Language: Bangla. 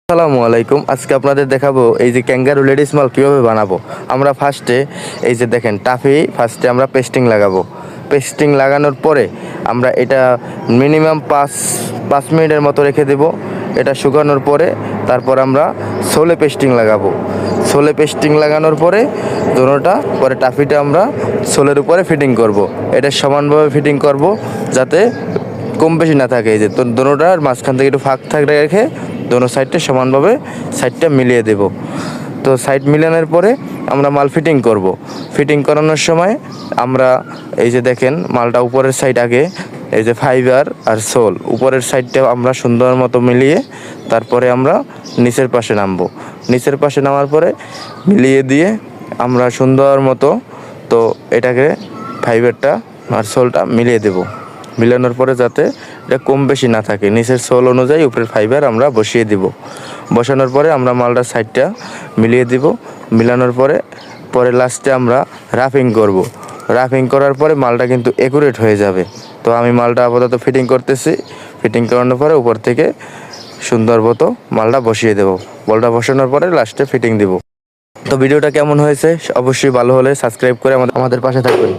আসসালামু আলাইকুম। আজকে আপনাদের দেখাবো এই যে ক্যাঙ্গারু লেডিস মাল কীভাবে বানাবো। আমরা ফার্স্টে এই যে দেখেন টাফি ফার্স্টে আমরা পেস্টিং লাগাবো। পেস্টিং লাগানোর পরে আমরা এটা মিনিমাম পাঁচ মিনিটের মতো রেখে দেব। এটা শুকানোর পরে তারপর আমরা সোলে পেস্টিং লাগাবো। সোলে পেস্টিং লাগানোর পরে দোনোটা পরে টাফিটা আমরা সোলের উপরে ফিটিং করব। এটা সমানভাবে ফিটিং করব যাতে কম বেশি না থাকে। এই যে দোনোটার মাঝখান থেকে একটু ফাঁক থাকলে রেখে দোনো সাইডটা সমানভাবে সাইডটা মিলিয়ে দেব। তো সাইড মিলানোর পরে আমরা মাল ফিটিং করব। ফিটিং করানোর সময় আমরা এই যে দেখেন মালটা উপরের সাইড আগে এই যে ফাইবার আর সোল উপরের সাইডটা আমরা সুন্দর মতো মিলিয়ে তারপরে আমরা নিচের পাশে নামবো। নিচের পাশে নামার পরে মিলিয়ে দিয়ে আমরা সুন্দর মতো তো এটাকে ফাইবারটা আর সোলটা মিলিয়ে দেব। মিলানোর পরে যাতে এটা কম বেশি না থাকে নিচের সোল অনুযায়ী উপরের ফাইবার আমরা বসিয়ে দিব। বসানোর পরে আমরা মালটার সাইডটা মিলিয়ে দিব। মিলানোর পরে লাস্টে আমরা রাফিং করব। রাফিং করার পরে মালটা কিন্তু একুরেট হয়ে যাবে। তো আমি মালটা আপাতত ফিটিং করতেছি। ফিটিং করানোর পরে উপর থেকে সুন্দর মতো মালটা বসিয়ে দেব। বলটা বসানোর পরে লাস্টে ফিটিং দিব। তো ভিডিওটা কেমন হয়েছে অবশ্যই ভালো হলে সাবস্ক্রাইব করে আমাদের পাশে থাকবেন।